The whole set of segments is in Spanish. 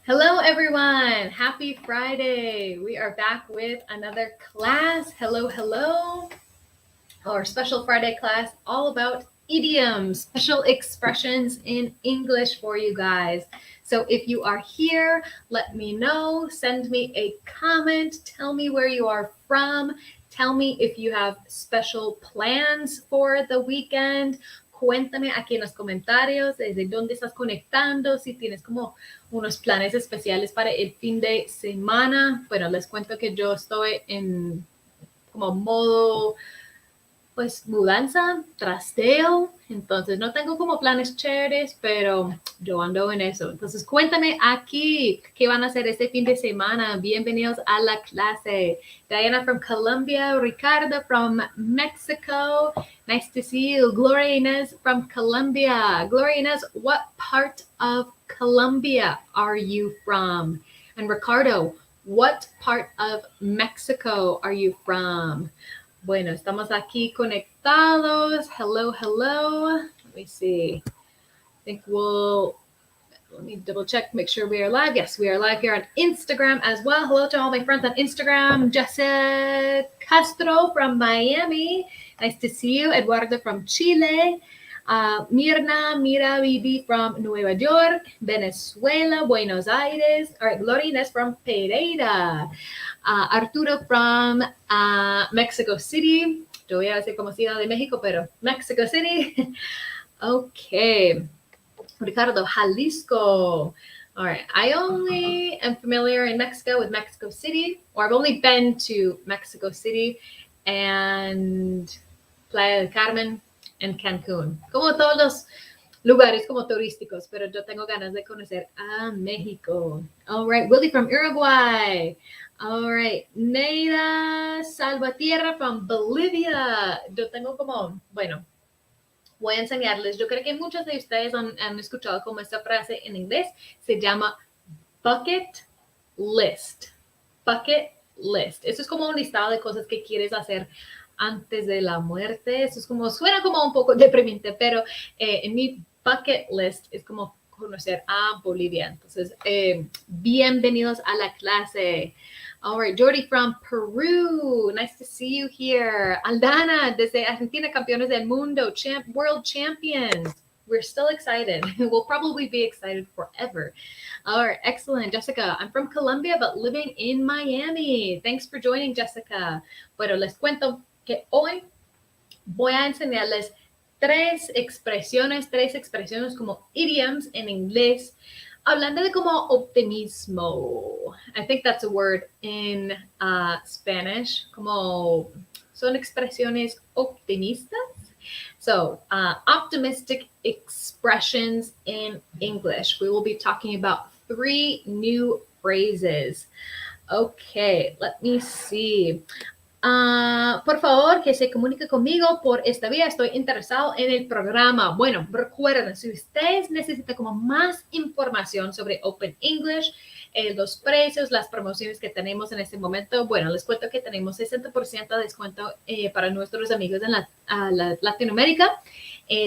Hello, everyone. Happy Friday. We are back with another class. Hello. Our special Friday class all about idioms, special expressions in English for you guys. So if you are here, let me know. Send me a comment. Tell me where you are from. Tell me if you have special plans for the weekend. Cuéntame aquí en los comentarios desde dónde estás conectando, si tienes como unos planes especiales para el fin de semana. Bueno, les cuento que yo estoy en como modo pues mudanza, trasteo, entonces no tengo como planes chéveres, pero yo ando en eso. Entonces cuéntame aquí qué van a hacer este fin de semana. Bienvenidos a la clase. Diana from Colombia, Ricardo from Mexico. Nice to see you. Gloria Inez from Colombia. Gloria Inez, what part of Colombia are you from? And Ricardo, what part of Mexico are you from? Bueno, estamos aquí conectados. Hello. Let me see. I think let me double check, make sure we are live. Yes, we are live here on Instagram as well. Hello to all my friends on Instagram. Jessica Castro from Miami. Nice to see you. Eduardo from Chile. Mira Bibi from Nueva York, Venezuela, Buenos Aires. All right, Gloria Inés from Pereira. Arturo from Mexico City. Yo voy a decir como Ciudad de México, pero Mexico City. Okay. Ricardo, Jalisco. All right. I only am familiar in Mexico with Mexico City, or I've only been to Mexico City and Playa del Carmen and Cancún. Como todos los lugares como turísticos, pero yo tengo ganas de conocer a México. All right. Willie from Uruguay. All right, Neida Salvatierra from Bolivia. Yo tengo como, bueno, voy a enseñarles. Yo creo que muchos de ustedes han escuchado como esta frase en inglés. Se llama bucket list. Bucket list. Eso es como un listado de cosas que quieres hacer antes de la muerte. Eso es como, suena como un poco deprimente, pero en mi bucket list es como conocer a Bolivia. Entonces, bienvenidos a la clase. All right, Jordi from Peru. Nice to see you here. Aldana, desde Argentina, campeones del mundo, world champions. We're still excited. We'll probably be excited forever. All right, excellent. Jessica, I'm from Colombia, but living in Miami. Thanks for joining, Jessica. Bueno, les cuento que hoy voy a enseñarles tres expresiones como idioms en inglés, hablando de como optimismo. I think that's a word in Spanish. Como son expresiones optimistas. So, optimistic expressions in English. We will be talking about 3 new phrases. Okay, let me see. Por favor, que se comunique conmigo por esta vía. Estoy interesado en el programa. Bueno, recuerden, si ustedes necesitan como más información sobre Open English, los precios, las promociones que tenemos en este momento, bueno, les cuento que tenemos 60% de descuento para nuestros amigos en Latinoamérica,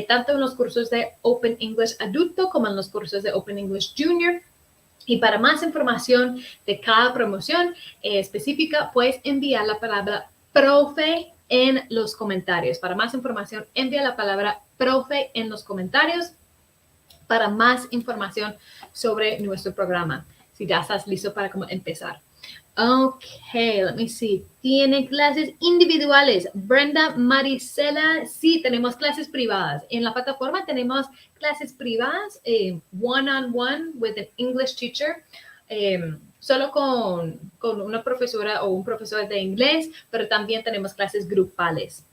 tanto en los cursos de Open English adulto como en los cursos de Open English Junior. Y para más información de cada promoción específica, puedes enviar la palabra profe en los comentarios. Para más información, envía la palabra profe en los comentarios para más información sobre nuestro programa. Si ya estás listo para empezar. Okay, let me see. ¿Tiene clases individuales? Brenda Maricela, sí, tenemos clases privadas. En la plataforma tenemos clases privadas, one-on-one with an English teacher, solo con una profesora o un profesor de inglés, pero también tenemos clases grupales.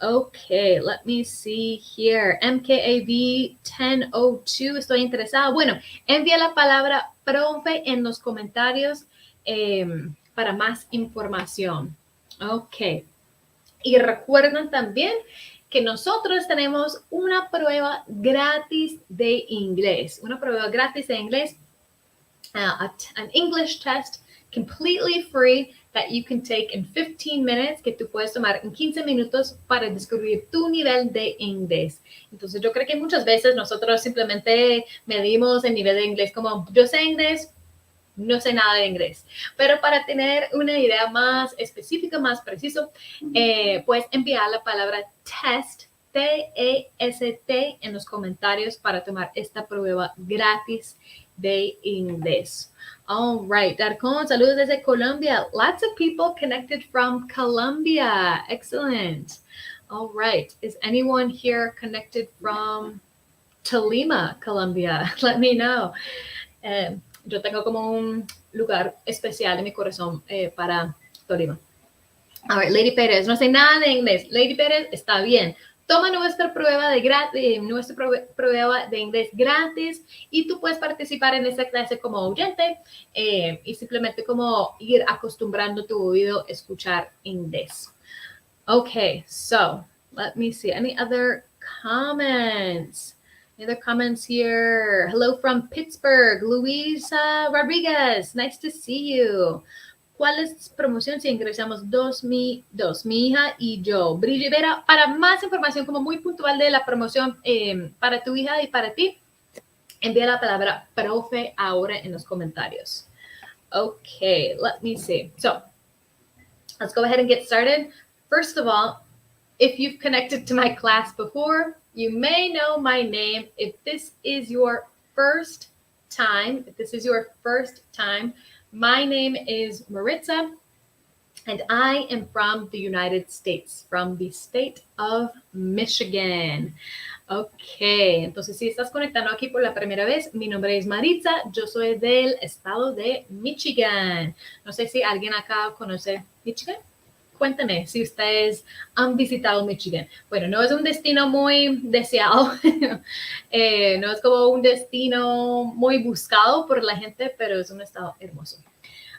Okay, let me see here. MKAV 1002, estoy interesada. Bueno, envía la palabra profe en los comentarios para más información. Ok. Y recuerden también que nosotros tenemos una prueba gratis de inglés. Una prueba gratis de inglés. An English test completely free that you can take in 15 minutes, que tú puedes tomar en 15 minutos para descubrir tu nivel de inglés. Entonces yo creo que muchas veces nosotros simplemente medimos el nivel de inglés como yo sé inglés, no sé nada de inglés. Pero para tener una idea más específica, más preciso, puedes enviar la palabra test, T-E-S-T, en los comentarios para tomar esta prueba gratis de inglés. All right, Darcon, saludos desde Colombia. Lots of people connected from Colombia. Excellent. All right, is anyone here connected from Tolima, Colombia? Let me know. Yo tengo como un lugar especial en mi corazón para Tolima. A ver, Lady Pérez, no sé nada de inglés. Lady Pérez, está bien. Toma nuestra prueba de inglés gratis y tú puedes participar en esta clase como oyente y simplemente como ir acostumbrando tu oído a escuchar inglés. Okay, so let me see. Any other comments? Any other comments here? Hello from Pittsburgh, Luisa Rodriguez. Nice to see you. ¿Cuál es promoción si ingresamos mi hija y yo? Brigitte Vera, para más información como muy puntual de la promoción para tu hija y para ti, envía la palabra profe ahora en los comentarios. Okay, let me see. So, let's go ahead and get started. First of all, if you've connected to my class before, you may know my name. If this is your first time, my name is Maritza, and I am from the United States, from the state of Michigan. Ok, entonces si estás conectando aquí por la primera vez, mi nombre es Maritza, yo soy del estado de Michigan. No sé si alguien acá conoce Michigan. Cuéntame si ustedes han visitado Michigan. Bueno, no es un destino muy deseado, no es como un destino muy buscado por la gente, pero es un estado hermoso.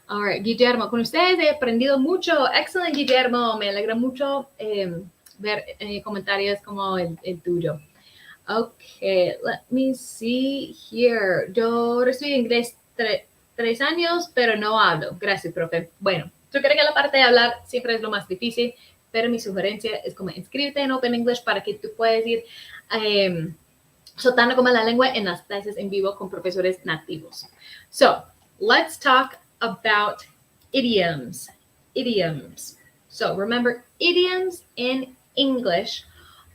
All right, Guillermo, con ustedes he aprendido mucho. Excellent, Guillermo. Me alegra mucho ver comentarios como el tuyo. Okay, let me see here. Yo recibí inglés 3 años, pero no hablo. Gracias, profe. Bueno, yo creo que la parte de hablar siempre es lo más difícil, pero mi sugerencia es como inscríbete en Open English para que tú puedas ir soltando como la lengua en las clases en vivo con profesores nativos. So, let's talk about idioms. So remember, idioms in English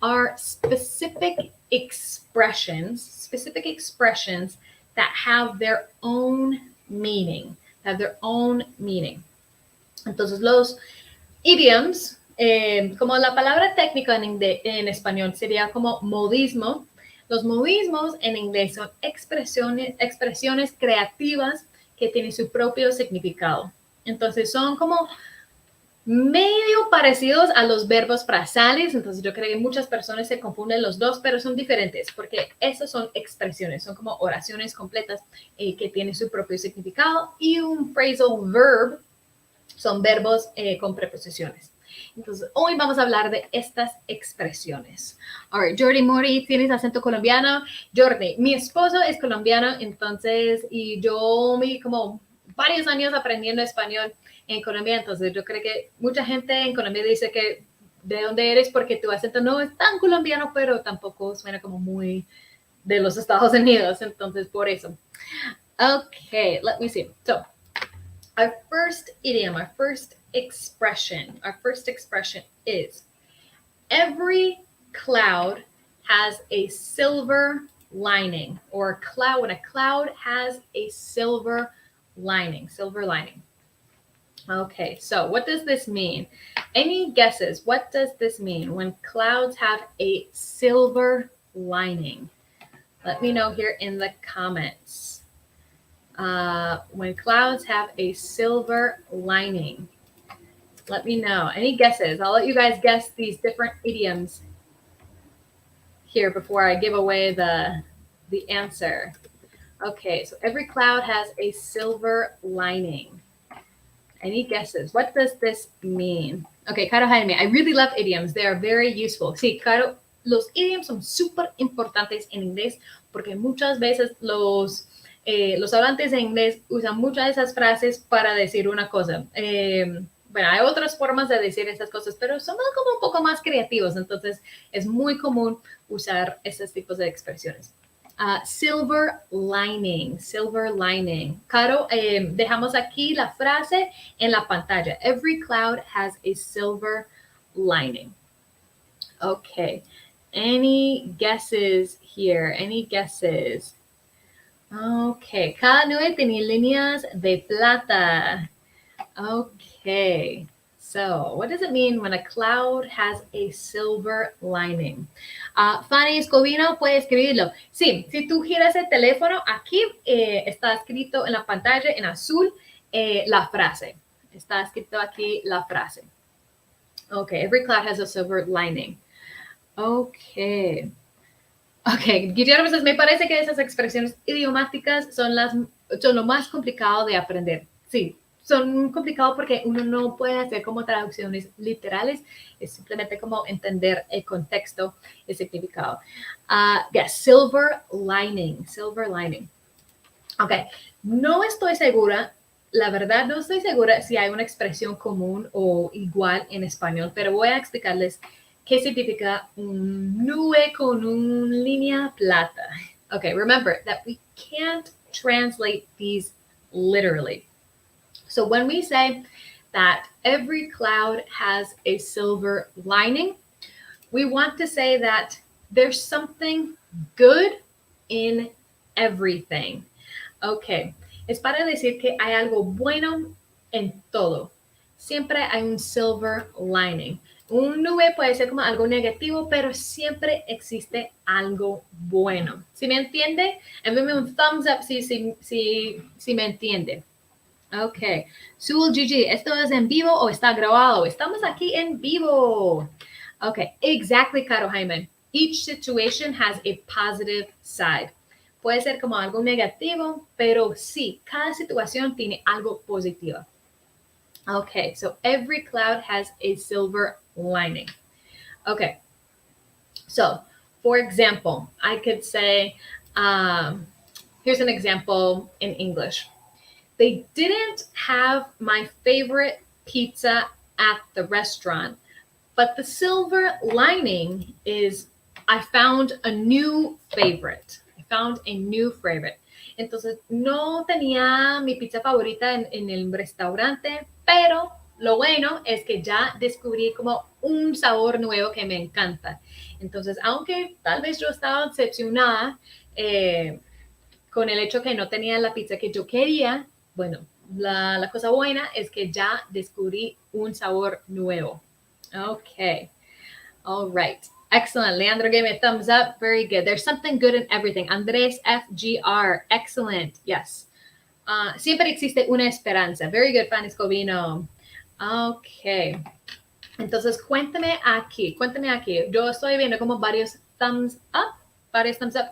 are specific expressions that have their own meaning. Entonces, los idioms, como la palabra técnica en español sería como modismo. Los modismos en inglés son expresiones creativas que tienen su propio significado. Entonces son como medio parecidos a los verbos frasales. Entonces yo creo que muchas personas se confunden los dos, pero son diferentes porque esas son expresiones, son como oraciones completas que tienen su propio significado, y un phrasal verb son verbos con preposiciones. Entonces, hoy vamos a hablar de estas expresiones. All right, Jordi Mori, ¿tienes acento colombiano? Jordi, mi esposo es colombiano, entonces, y yo me como varios años aprendiendo español en Colombia, entonces yo creo que mucha gente en Colombia dice que de dónde eres porque tu acento no es tan colombiano, pero tampoco suena como muy de los Estados Unidos, entonces por eso. Okay, let me see. So, our first idiom, our first expression is every cloud has a silver lining, or when a cloud has a silver lining. Okay, so what does this mean? Any guesses? What does this mean when clouds have a silver lining? Let me know here in the comments. When clouds have a silver lining. Let me know. Any guesses? I'll let you guys guess these different idioms here before I give away the answer. Okay, so every cloud has a silver lining. Any guesses? What does this mean? Okay, Caro Jaime, I really love idioms. They are very useful. Sí, Caro, los idioms son súper importantes en inglés porque muchas veces los hablantes de inglés usan muchas de esas frases para decir una cosa. Bueno, hay otras formas de decir esas cosas, pero somos como un poco más creativos, entonces es muy común usar esos tipos de expresiones. Silver lining, silver lining. Caro, dejamos aquí la frase en la pantalla. Every cloud has a silver lining. Okay. Any guesses here? Any guesses? Okay. Cada nube tenía líneas de plata. Okay. So, what does it mean when a cloud has a silver lining? Fanny Escobino puede escribirlo. Sí, si tú giras el teléfono, aquí está escrito en la pantalla en azul la frase. Está escrito aquí la frase. Okay, every cloud has a silver lining. Okay. Okay, Guillermo, me parece que esas expresiones idiomáticas son lo más complicado de aprender. Sí, son complicados porque uno no puede hacer como traducciones literales, es simplemente como entender el contexto, el significado. Yes, silver lining, silver lining. Okay, no estoy segura, la verdad no estoy segura si hay una expresión común o igual en español, pero voy a explicarles qué significa un nube con una línea plata. Okay, remember that we can't translate these literally. So when we say that every cloud has a silver lining, we want to say that there's something good in everything. Okay, es para decir que hay algo bueno en todo. Siempre hay un silver lining. Un nube puede ser como algo negativo, pero siempre existe algo bueno. ¿Sí me entiende? Envíame un thumbs up si me entiende. Ok. Sul Gigi, ¿esto es en vivo o está grabado? Estamos aquí en vivo. Ok, exactly, Caro Jaime. Each situation has a positive side. Puede ser como algo negativo, pero sí, cada situación tiene algo positivo. Okay, so every cloud has a silver lining. Okay, so for example, I could say, here's an example in English. They didn't have my favorite pizza at the restaurant, but the silver lining is I found a new favorite. I found a new favorite. Entonces, no tenía mi pizza favorita en el restaurante, pero lo bueno es que ya descubrí como un sabor nuevo que me encanta. Entonces, aunque tal vez yo estaba decepcionada con el hecho que no tenía la pizza que yo quería, bueno, la cosa buena es que ya descubrí un sabor nuevo. Okay. All right. Excellent. Leandro gave me a thumbs up. Very good. There's something good in everything. Andrés FGR. Excellent. Yes. Siempre existe una esperanza. Very good, Fanny Scovino. Okay. Entonces, cuéntame aquí. Yo estoy viendo como varios thumbs up,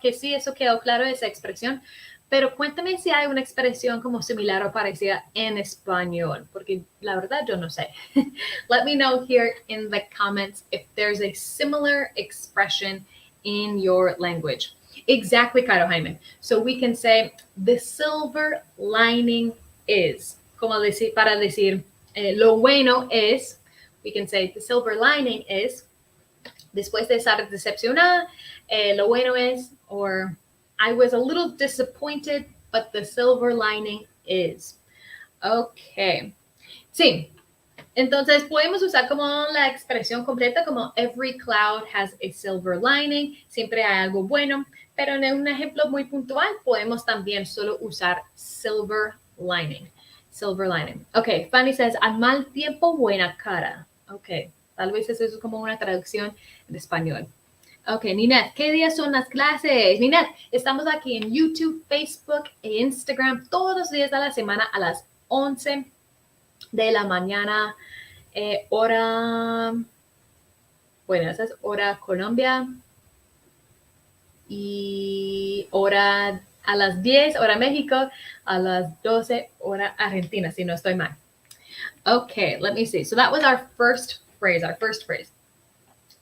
que sí, eso quedó claro, esa expresión. Pero cuéntame si hay una expresión como similar o parecida en español, porque la verdad yo no sé. Let me know here in the comments if there's a similar expression in your language. Exactly, Caro Jaime. So we can say, the silver lining is, como decir, para decir, lo bueno es, we can say, the silver lining is, después de estar decepcionada, lo bueno es, or I was a little disappointed, but the silver lining is. Okay. Sí. Entonces podemos usar como la expresión completa como every cloud has a silver lining. Siempre hay algo bueno. Pero en un ejemplo muy puntual podemos también solo usar silver lining. Silver lining. Okay. Fanny says, al mal tiempo, buena cara. Okay. Tal vez eso es como una traducción en español. Ok, Ninette, ¿qué días son las clases? Ninette, estamos aquí en YouTube, Facebook e Instagram todos los días de la semana a las 11 de la mañana, hora, bueno, esa es hora Colombia, y hora a las 10, hora México, a las 12, hora Argentina, si no estoy mal. Okay, let me see. So that was our first phrase.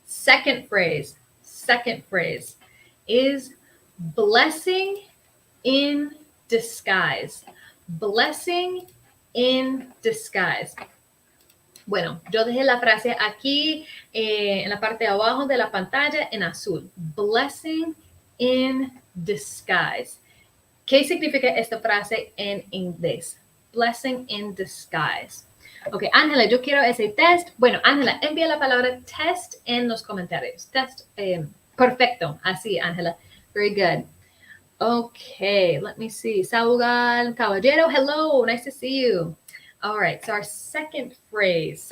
Second phrase is blessing in disguise. Blessing in disguise. Bueno, yo dejé la frase aquí en la parte de abajo de la pantalla en azul. Blessing in disguise. ¿Qué significa esta frase en inglés? Blessing in disguise. Ok, Ángela, yo quiero ese test. Bueno, Ángela, envía la palabra test en los comentarios. Test, perfecto. Así, Ángela. Very good. Okay, let me see. Saugal Caballero, hello. Nice to see you. All right, so our second phrase.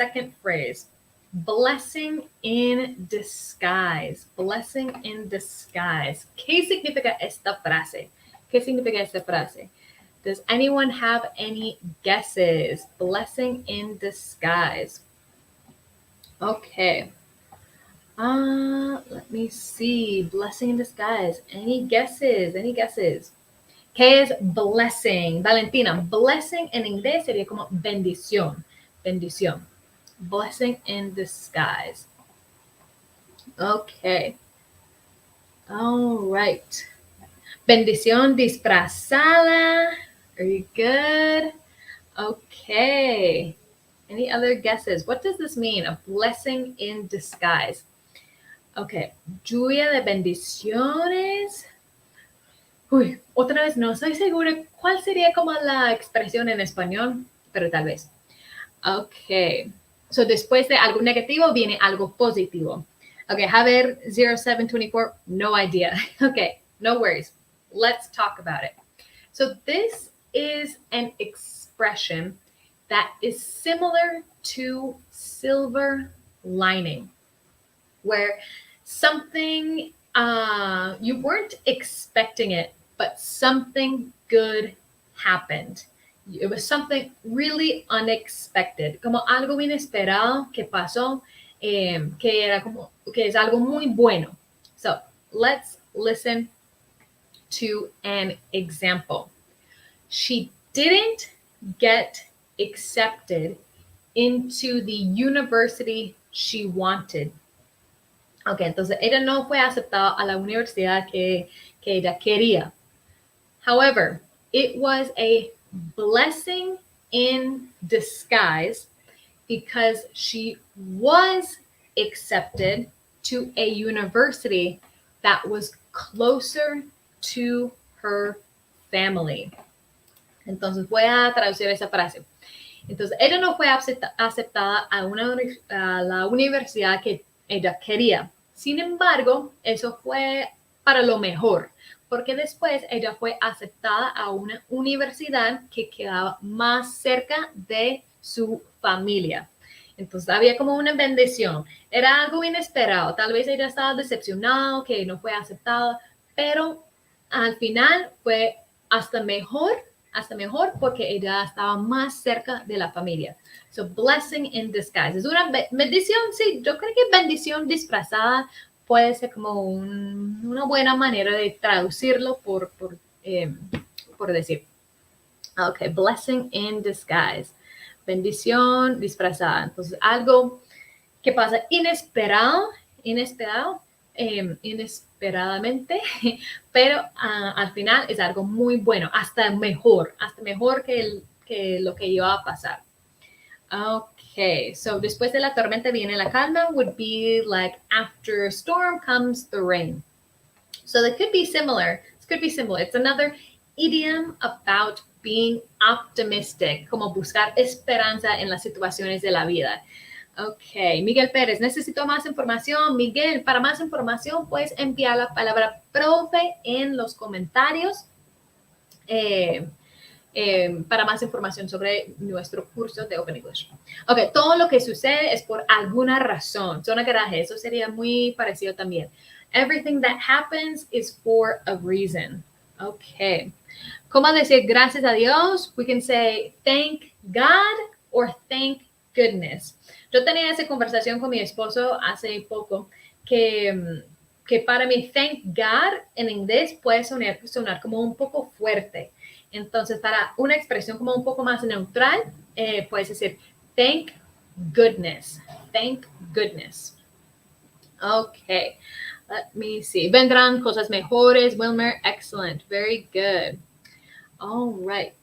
Blessing in disguise. Blessing in disguise. ¿Qué significa esta frase? ¿Qué significa esta frase? Does anyone have any guesses? Blessing in disguise. Okay. Let me see. Blessing in disguise. Any guesses? ¿Qué es blessing? Valentina, blessing en inglés sería como bendición. Bendición. Blessing in disguise. Okay. All right. Bendición disfrazada. Very good. Okay. Any other guesses? What does this mean? A blessing in disguise. Okay. Lluvia de bendiciones. Uy, otra vez no estoy segura cuál sería como la expresión en español, pero tal vez. Okay. So después de algo negativo viene algo positivo. Okay, Javier 0724, no idea. Okay, no worries. Let's talk about it. So this is an expression that is similar to silver lining, where something you weren't expecting it, but something good happened. It was something really unexpected, como algo inesperado que pasó, que es algo muy bueno. So let's listen to an example. She didn't get accepted into the university she wanted. Ok, entonces ella no fue aceptada a la universidad que ella quería. However, it was a blessing in disguise because she was accepted to a university that was closer to her family. Entonces voy a traducir esa frase. Entonces ella no fue aceptada a la universidad que ella quería. Sin embargo, eso fue para lo mejor, porque después ella fue aceptada a una universidad que quedaba más cerca de su familia. Entonces había como una bendición. Era algo inesperado. Tal vez ella estaba decepcionada que no fue aceptada, pero al final fue hasta mejor porque ella estaba más cerca de la familia. So, blessing in disguise. Es una bendición, sí, yo creo que bendición disfrazada puede ser como una buena manera de traducirlo por decir. Ok, blessing in disguise. Bendición disfrazada. Entonces, algo que pasa inesperadamente, pero al final es algo muy bueno, hasta mejor que lo que iba a pasar. Okay, so después de la tormenta viene la calma would be like after a storm comes the rain. So they could be similar. It's another idiom about being optimistic, como buscar esperanza en las situaciones de la vida. Ok, Miguel Pérez, necesito más información. Miguel, para más información puedes enviar la palabra profe en los comentarios para más información sobre nuestro curso de Open English. Ok, todo lo que sucede es por alguna razón. Zona garaje, eso sería muy parecido también. Everything that happens is for a reason. Ok. ¿Cómo decir gracias a Dios? We can say thank God or thank goodness. Yo tenía esa conversación con mi esposo hace poco que para mí thank God en inglés puede sonar como un poco fuerte. Entonces, para una expresión como un poco más neutral, puedes decir thank goodness. Thank goodness. Okay. Let me see. Vendrán cosas mejores. Wilmer, excellent. Very good. All right.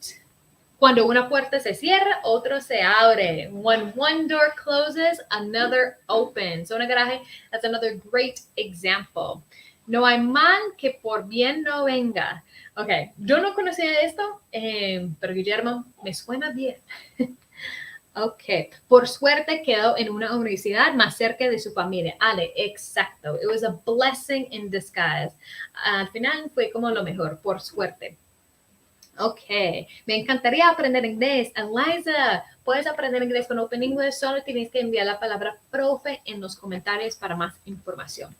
Cuando una puerta se cierra, otro se abre. When one door closes, another opens. Zona garaje, that's another great example. No hay mal que por bien no venga. Ok, yo no conocía esto, pero Guillermo, me suena bien. Ok, por suerte quedó en una universidad más cerca de su familia. Ale, exacto. It was a blessing in disguise. Al final fue como lo mejor, por suerte. Ok, me encantaría aprender inglés. Eliza, puedes aprender inglés con Open English. Solo tienes que enviar la palabra profe en los comentarios para más información.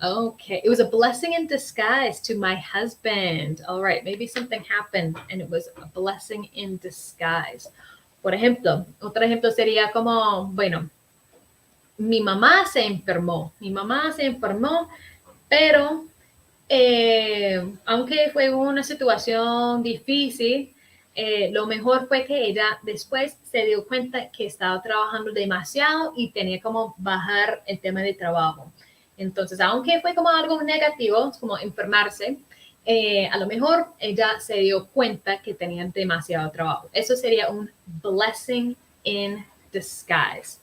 Okay, it was a blessing in disguise to my husband. All right, maybe something happened and it was a blessing in disguise. Por ejemplo, otro ejemplo sería como, bueno, mi mamá se enfermó. Mi mamá se enfermó, pero aunque fue una situación difícil, lo mejor fue que ella después se dio cuenta que estaba trabajando demasiado y tenía como bajar el tema de trabajo. Entonces, aunque fue como algo negativo, como enfermarse, a lo mejor ella se dio cuenta que tenía demasiado trabajo. Eso sería un blessing in disguise.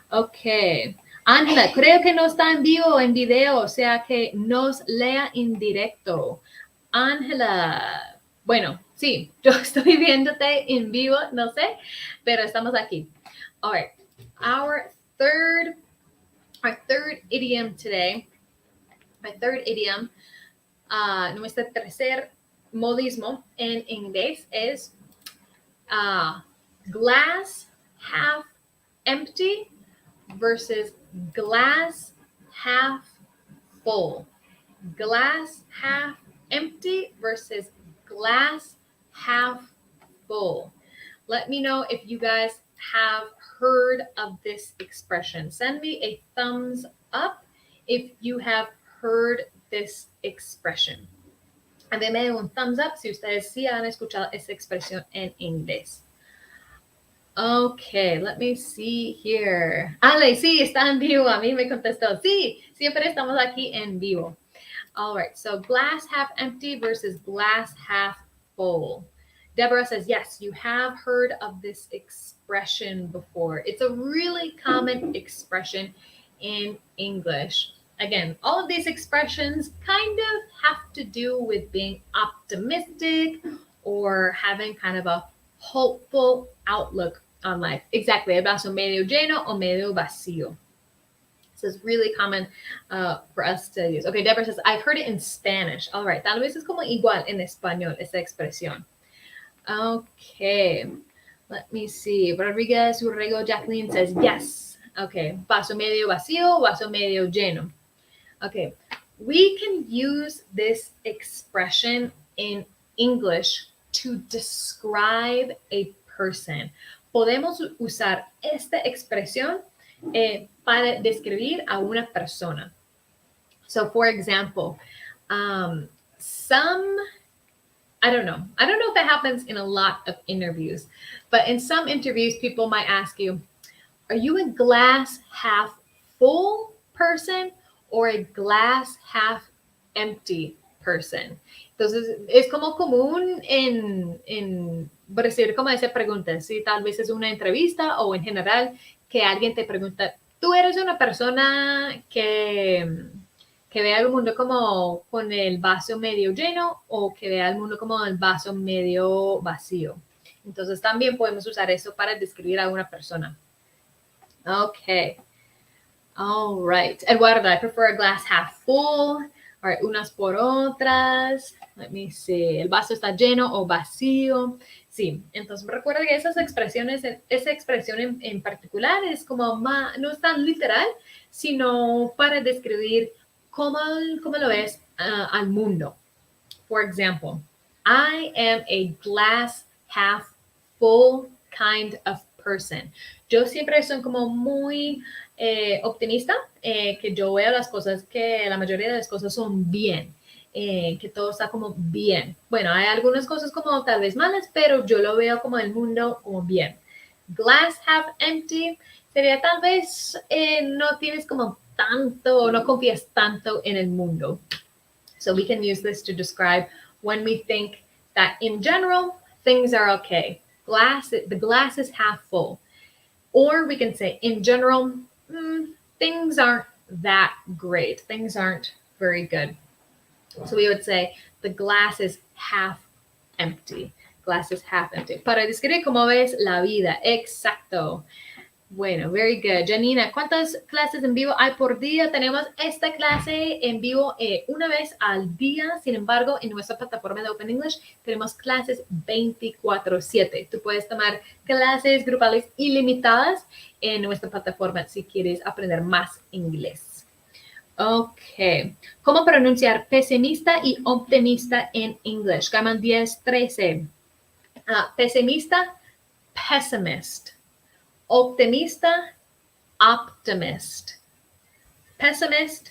Ok. Ángela, creo que no está en vivo o en video, o sea que nos lea en directo. Ángela, bueno, sí, yo estoy viéndote en vivo, no sé, pero estamos aquí. All right. Our third idiom today, nuestro tercer modismo en inglés es glass half empty versus glass half full. Glass half empty versus glass half full. Let me know if you guys have heard of this expression. Send me a thumbs up if you have heard this expression. And denme un thumbs up si ustedes sí han escuchado esa expresión en inglés. Okay, let me see here. Ale, sí, está en vivo. A mí me contestó. Sí, siempre estamos aquí en vivo. All right, so glass half empty versus glass half full. Deborah says, yes, you have heard of this expression before. It's a really common expression in English. Again, all of these expressions kind of have to do with being optimistic or having kind of a hopeful outlook on life. Exactly, el vaso medio lleno o medio vacío. So it's really common for us to use. Okay, Deborah says, I've heard it in Spanish. All right, tal vez es como igual en español esa expresión. Okay, let me see. Rodriguez Urrego Jacqueline says, yes. Okay, vaso medio vacío, vaso medio lleno. Okay, we can use this expression in English to describe a person. Podemos usar esta expresión para describir a una persona. So, for example, I don't know if that happens in a lot of interviews, but in some interviews, people might ask you, are you a glass half full person or a glass half empty person? Entonces, es como común en recibir como esa pregunta, si tal vez es una entrevista o en general que alguien te pregunta, ¿tú eres una persona que ve al mundo como con el vaso medio lleno o que ve al mundo como el vaso medio vacío? Entonces, también podemos usar eso para describir a una persona. Okay. All right. Eduardo, I prefer a glass half full. All right, unas por otras. Let me see. El vaso está lleno o vacío. Sí, entonces recuerda que esas expresiones, esa expresión en particular es como más, no es tan literal, sino para describir cómo lo ves al mundo. For example, I am a glass half full kind of person. Yo siempre soy como muy optimista, que yo veo las cosas, que la mayoría de las cosas son bien, que todo está como bien. Bueno, hay algunas cosas como tal vez malas, pero yo lo veo como el mundo como bien. Glass half empty sería tal vez no tienes como tanto, no confías tanto en el mundo. So we can use this to describe when we think that in general, things are okay. The glass is half full. Or we can say, in general, things aren't that great. Things aren't Very good. So we would say, the glass is half empty. Glass is half empty. Para describir cómo ves la vida. Exacto. Bueno, very good. Janina, ¿cuántas clases en vivo hay por día? Tenemos esta clase en vivo una vez al día. Sin embargo, en nuestra plataforma de Open English tenemos clases 24/7. Tú puedes tomar clases grupales ilimitadas en nuestra plataforma si quieres aprender más inglés. Ok. ¿Cómo pronunciar pesimista y optimista en inglés? Gaman 10-13. Pesimista, pessimist. Optimista, optimist. Pessimist,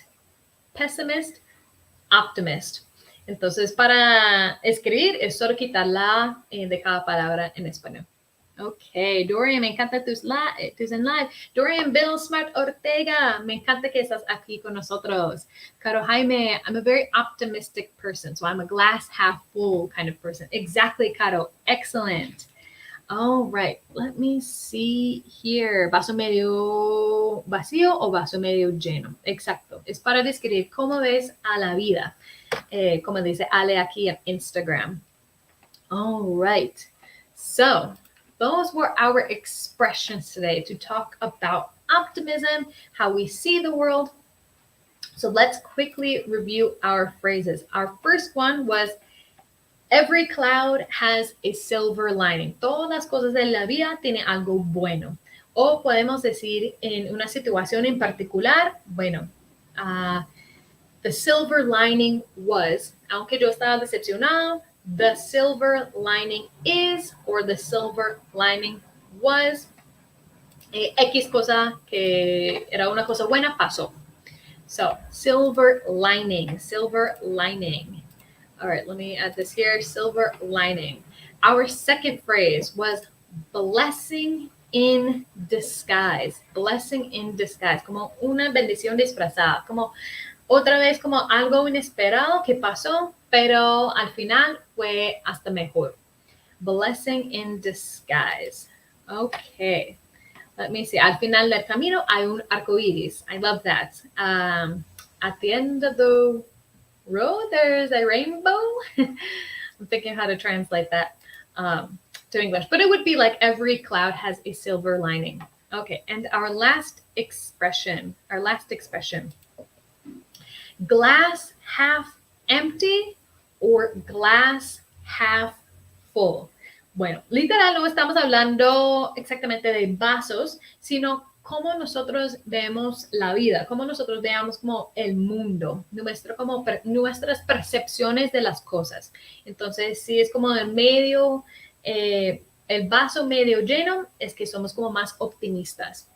optimist. Entonces, para escribir es solo quitar la de cada palabra en español. Ok, Dorian, me encanta tus en live. Dorian Bill Smart Ortega, me encanta que estás aquí con nosotros. Caro Jaime, I'm a very optimistic person, so I'm a glass half full kind of person. Exactly, Caro. Excellent. All right, let me see here. ¿Vaso medio vacío o vaso medio lleno? Exacto. Es para describir cómo ves a la vida. Como dice Ale aquí en Instagram. All right. So, those were our expressions today to talk about optimism, how we see the world. So let's quickly review our phrases. Our first one was, every cloud has a silver lining. Todas las cosas de la vida tienen algo bueno. O podemos decir en una situación en particular, bueno, the silver lining was, aunque yo estaba decepcionado, the silver lining is, or the silver lining was, X cosa que era una cosa buena pasó. So, silver lining. All right, let me add this here, silver lining. Our second phrase was blessing in disguise. Blessing in disguise, como una bendición disfrazada, como otra vez como algo inesperado que pasó, pero al final fue hasta mejor. Blessing in disguise. Okay, let me see. Al final del camino hay un arco iris. I love that. At the end of the road, there's a rainbow. I'm thinking how to translate that to English, but it would be like every cloud has a silver lining. Okay, and our last expression, glass half empty or glass half full. Bueno, literal no estamos hablando exactamente de vasos, sino cómo nosotros vemos la vida, cómo nosotros veamos como el mundo, nuestras percepciones de las cosas. Entonces, si es como el medio, el vaso medio lleno, es que somos como más optimistas.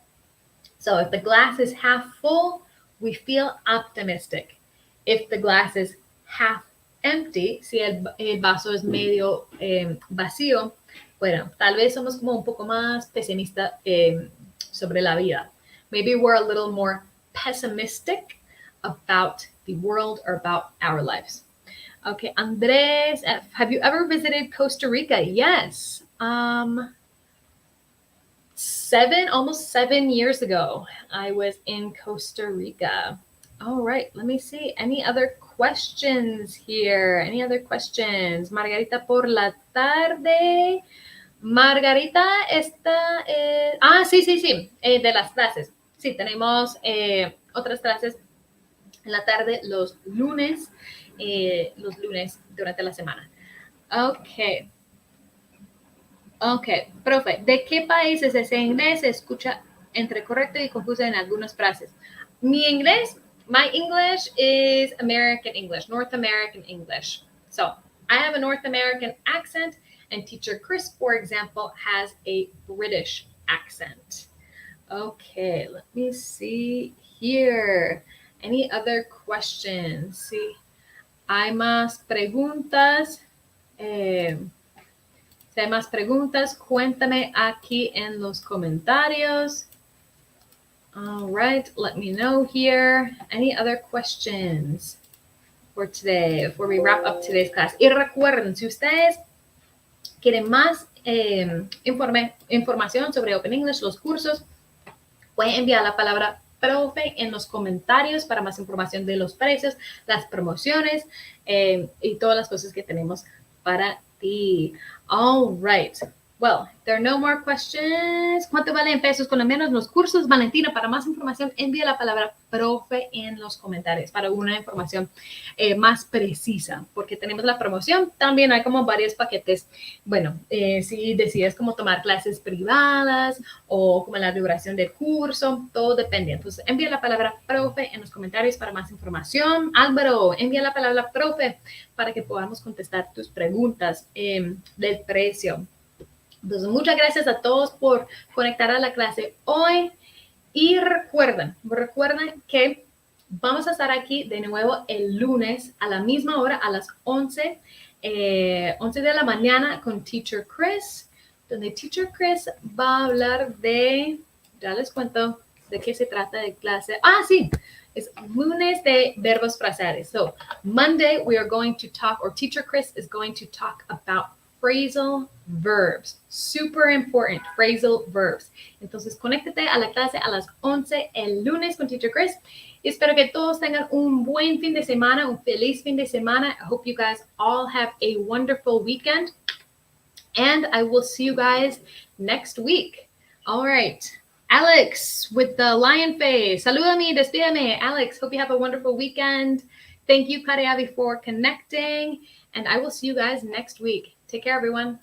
So, if the glass is half full, we feel optimistic. If the glass is half empty, si el vaso es medio vacío, bueno, tal vez somos como un poco más pesimistas sobre la vida. Maybe we're a little more pessimistic about the world or about our lives. Okay, Andres, have you ever visited Costa Rica? Yes. Almost 7 years ago, I was in Costa Rica. All right, let me see. Any other questions here? Any other questions? Margarita por la tarde. Margarita está... sí. De las clases. Sí, tenemos otras clases en la tarde los lunes durante la semana. Ok, profe, ¿de qué país es ese inglés? Se escucha entre correcto y confuso en algunas frases. My English is American English, North American English. So, I have a North American accent, and teacher Chris, for example, has a British accent. Okay, let me see here. Any other questions? Sí, hay más preguntas. Si hay más preguntas, cuéntame aquí en los comentarios. All right, let me know here. Any other questions for today, before we wrap up today's class? Y recuerden, si ustedes quieren más información sobre Open English, los cursos, pueden enviar la palabra profe en los comentarios para más información de los precios, las promociones y todas las cosas que tenemos para ti. All right. Well, there are no more questions. ¿Cuánto vale en pesos colombianos los cursos, Valentina? Para más información, envía la palabra profe en los comentarios para una información más precisa, porque tenemos la promoción. También hay como varios paquetes. Bueno, si decides como tomar clases privadas o como la duración del curso, todo depende. Entonces, envía la palabra profe en los comentarios para más información. Álvaro, envía la palabra profe para que podamos contestar tus preguntas del precio. Entonces, muchas gracias a todos por conectar a la clase hoy. Y recuerden que vamos a estar aquí de nuevo el lunes a la misma hora, a las 11 de la mañana con Teacher Chris, donde Teacher Chris va a hablar de, ya les cuento de qué se trata de clase. Sí, es lunes de verbos frasales. So, Monday we are going to talk, or Teacher Chris is going to talk about phrasal verbs. Super important, phrasal verbs. Entonces, conéctate a la clase a las 11 el lunes con Teacher Chris. Espero que todos tengan un buen fin de semana, un feliz fin de semana. I hope you guys all have a wonderful weekend. And I will see you guys next week. All right. Alex with the lion face. Salúdame, despídame. Alex, hope you have a wonderful weekend. Thank you, Kareavi, for connecting. And I will see you guys next week. Take care, everyone.